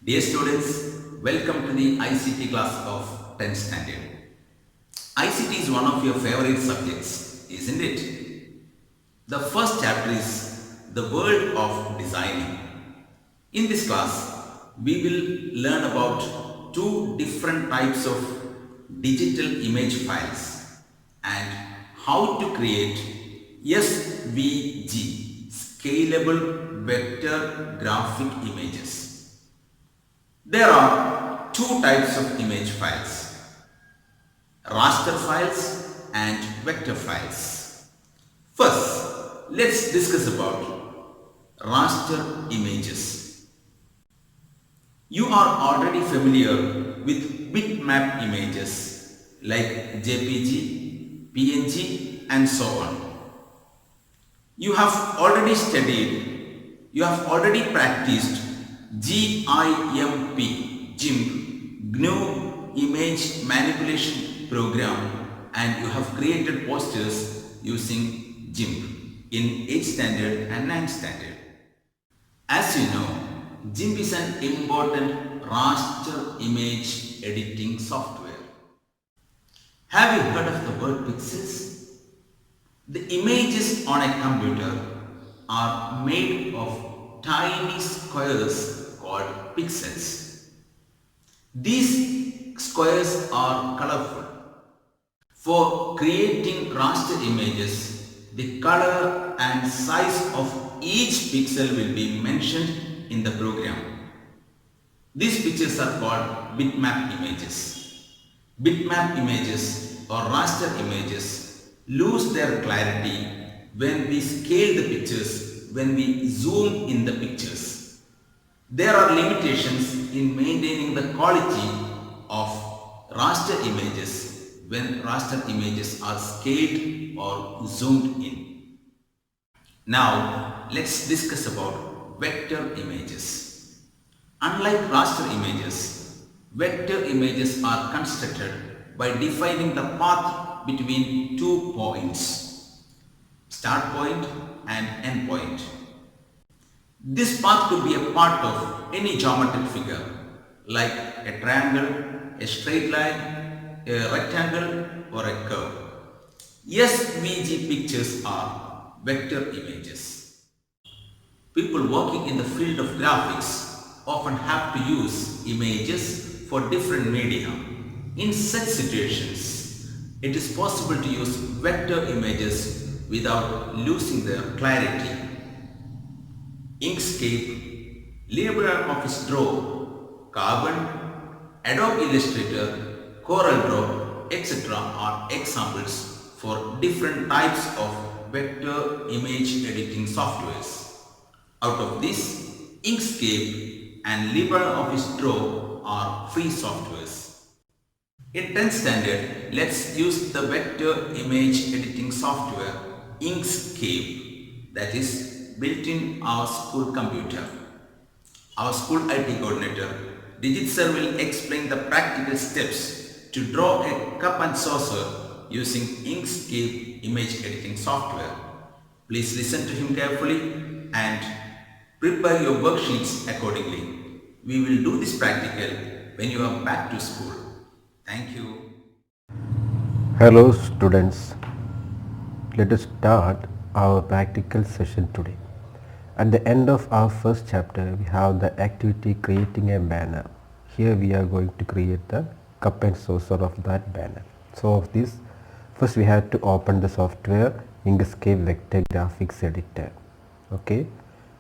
Dear students, welcome to the ICT class of 10th standard. ICT is one of your favorite subjects, isn't it? The first chapter is the world of designing. In this class, we will learn about two different types of digital image files and how to create SVG, scalable vector graphic images. There are two types of image files, raster files and vector files. First, let's discuss about raster images. You are already familiar with bitmap images like JPG, PNG and so on. You have already practiced GIMP, GNU Image Manipulation Program, and you have created posters using GIMP in 8th standard and 9th standard. As you know, GIMP is an important raster image editing software. Have you heard of the word pixels? The images on a computer are made of tiny squares called pixels. These squares are colorful. For creating raster images, the color and size of each pixel will be mentioned in the program. These pictures are called bitmap images. Bitmap images or raster images lose their clarity when we scale the pictures, when we zoom in the pictures. There are limitations in maintaining the quality of raster images when raster images are scaled or zoomed in. Now, let's discuss about vector images. Unlike raster images, vector images are constructed by defining the path between 2 points, start point and end point. This path could be a part of any geometric figure like a triangle, a straight line, a rectangle or a curve. SVG pictures are vector images. People working in the field of graphics often have to use images for different media. In such situations, it is possible to use vector images without losing their clarity. Inkscape, LibreOffice Draw, Carbon, Adobe Illustrator, CorelDRAW, etc. are examples for different types of vector image editing softwares. Out of this, Inkscape and LibreOffice Draw are free softwares. In 10th standard, let's use the vector image editing software Inkscape, that is built in our school computer. Our school IT coordinator, Digit sir, will explain the practical steps to draw a cup and saucer using Inkscape image editing software. Please listen to him carefully and prepare your worksheets accordingly. We will do this practical when you are back to school. Thank you. Hello students, let us start our practical session today. At the end of our first chapter, we have the activity creating a banner. Here we are going to create the cup and saucer of that banner. So of this, first we have to open the software Inkscape Vector Graphics Editor. Okay,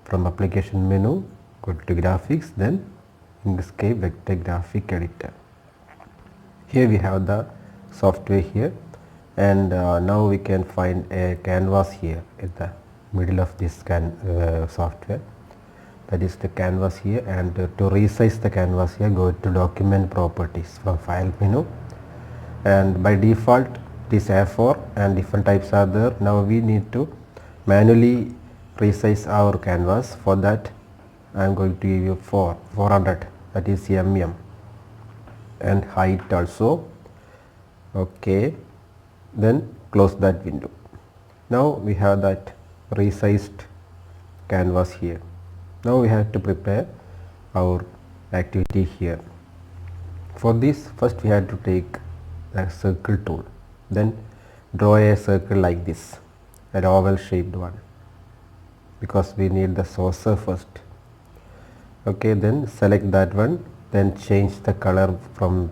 from application menu, go to graphics, then Inkscape Vector Graphic Editor. Here we have the software here, and now we can find a canvas here at the middle of this software, that is the canvas here. And to resize the canvas here, go to document properties from file menu, and by default it is A4 and different types are there. Now we need to manually resize our canvas. For that I am going to give you 400, that is mm, and height also. Okay, then close that window. Now we have that resized canvas here. Now we have to prepare our activity here. For this, first we have to take the circle tool, then draw a circle like this, an oval shaped one, because we need the saucer first. Okay, then select that one, then change the color from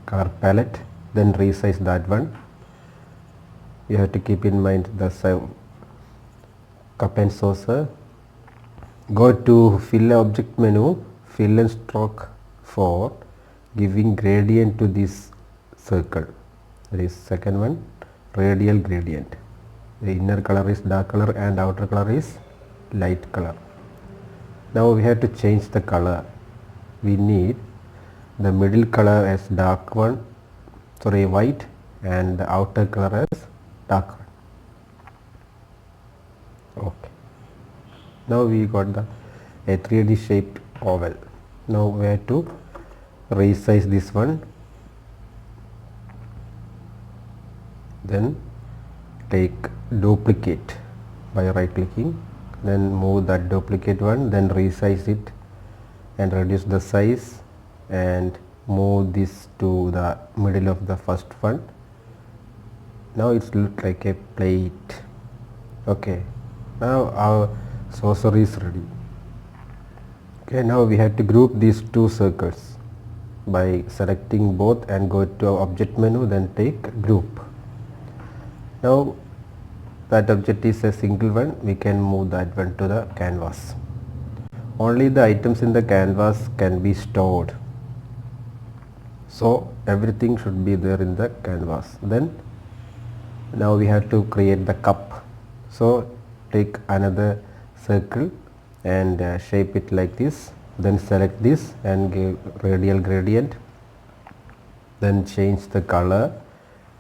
color palette, then resize that one. You have to keep in mind the cup and saucer. Go to fill object menu, fill and stroke for giving gradient to this circle. That is second one, radial gradient. The inner color is dark color and outer color is light color. Now we have to change the color. We need the middle color as dark one, sorry, white, and the outer color as dark one. Okay. Now we got the a 3D shaped oval. Now we have to resize this one, then take duplicate by right clicking, then move that duplicate one, then resize it and reduce the size and move this to the middle of the first one. Now it's look like a plate. Okay, now our saucer is ready. Okay, now we have to group these two circles by selecting both and go to object menu, then take group. Now that object is a single one, we can move that one to the canvas. Only the items in the canvas can be stored, so everything should be there in the canvas. Then now we have to create the cup, so take another circle and shape it like this, then select this and give radial gradient, then change the color.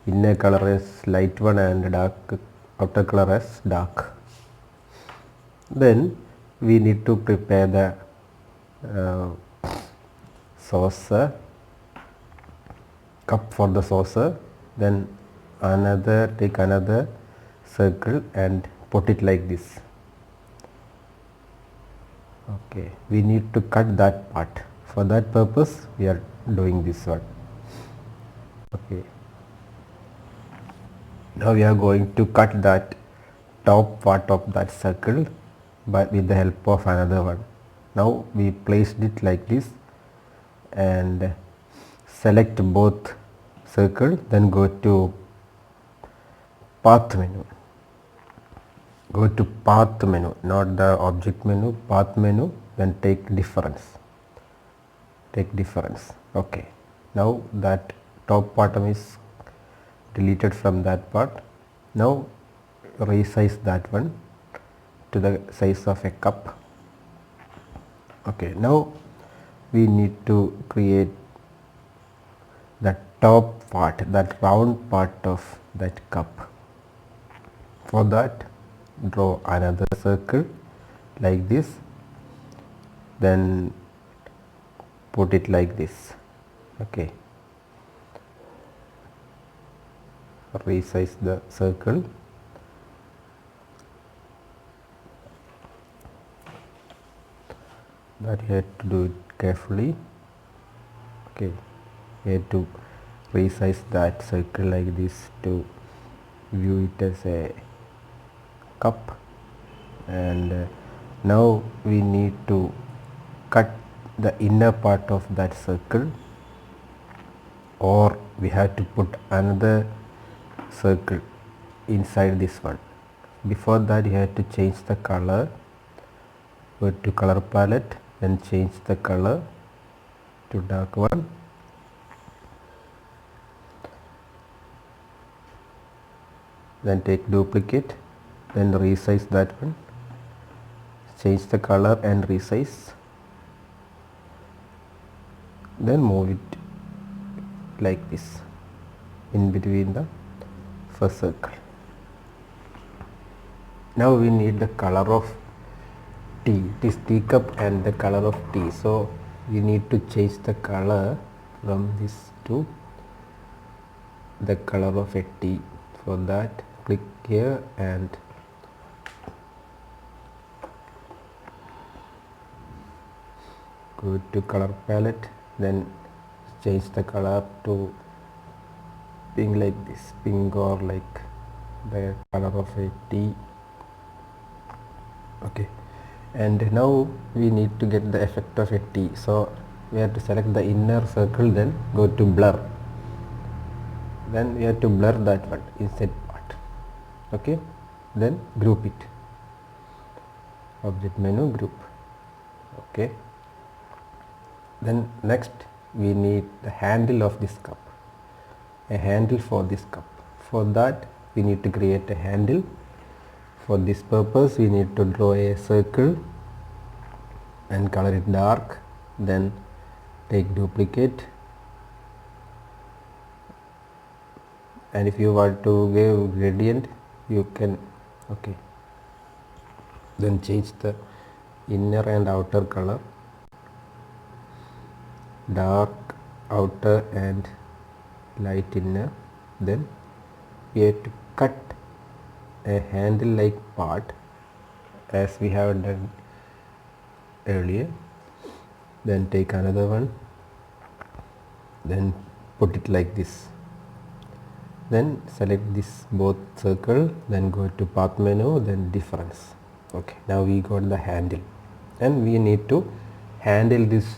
Inner color is light one and dark, outer color as dark. Then we need to prepare the saucer, cup for the saucer. Then take another circle and put it like this. Okay, we need to cut that part. For that purpose we are doing this one. Okay, now we are going to cut that top part of that circle but with the help of another one. Now we placed it like this and select both circle, then go to path menu. Go to path menu, not the object menu, path menu, then take difference. Take difference. Okay, now that top bottom is deleted from that part. Now resize that one to the size of a cup. Okay, now we need to create the top part, that round part of that cup. For that, draw another circle like this, then put it like this. Okay, resize the circle. That you have to do it carefully. Okay, you have to resize that circle like this to view it as a cup. And now we need to cut the inner part of that circle, or we have to put another circle inside this one. Before that you have to change the color. Go to color palette, then change the color to dark one. Then take duplicate, then resize that one, change the color and resize, then move it like this in between the first circle. Now we need the color of tea. It is teacup and the color of tea, so we need to change the color from this to the color of a tea. For that, click here and go to color palette, then change the color to pink like this, pink or like the color of a tea. Okay, and now we need to get the effect of a T, so we have to select the inner circle, then go to blur, then we have to blur that one inside part. Okay, then group it, object menu, group. Okay, then next we need the handle of this cup, a handle for this cup. For that we need to create a handle. For this purpose we need to draw a circle and color it dark, then take duplicate, and if you want to give gradient you can. Okay, then change the inner and outer color, dark outer and light inner. Then we have to cut a handle like part as we have done earlier. Then take another one, then put it like this, then select this both circle, then go to path menu, then difference. Okay, now we got the handle, and we need to handle this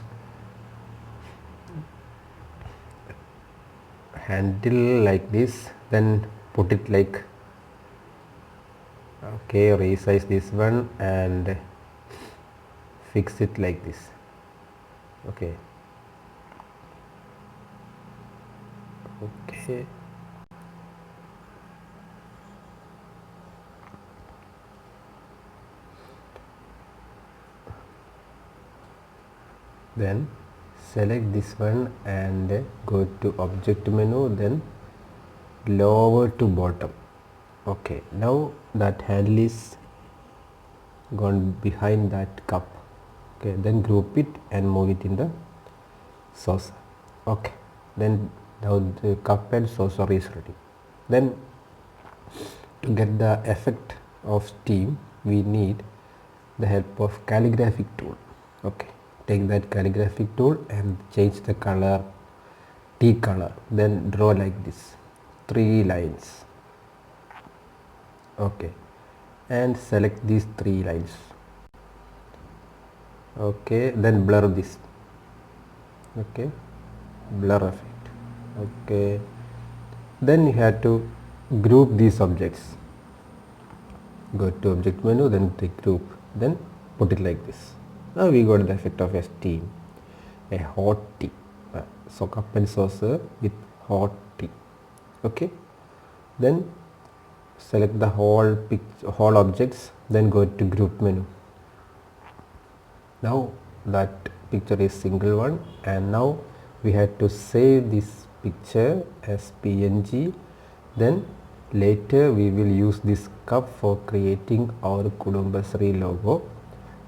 handle like this, then put it like, okay, resize this one and fix it like this. Okay, okay, then select this one and go to object menu, then lower to bottom. Okay, now that handle is gone behind that cup. Okay, then group it and move it in the saucer. Okay, then now the cup and saucer is ready. Then to get the effect of steam we need the help of calligraphic tool. Okay, take that calligraphic tool and change the color, tea color, then draw like this, 3 lines. Okay, and select these 3 lines. Okay, then blur this. Okay, blur effect. Okay, then you have to group these objects. Go to object menu, then take group, then put it like this. Now we got the effect of a steam, a hot tea. So cup and saucer with hot tea. Okay, then select the whole whole objects, then go to group menu. Now that picture is single one, and now we have to save this picture as PNG. Then later we will use this cup for creating our Kudumbasri logo.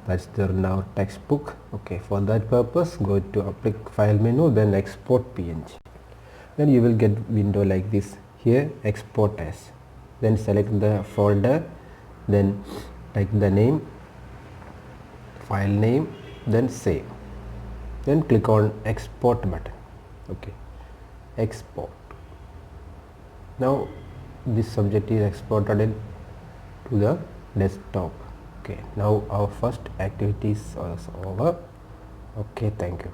That's the now textbook. Okay, for that purpose go to file menu, then export PNG. Then you will get window like this. Here export as, then select the folder, then type the name, file name, then save, then click on export button. Okay, export. Now this subject is exported to the desktop. Okay, now our first activity is over. Okay, thank you.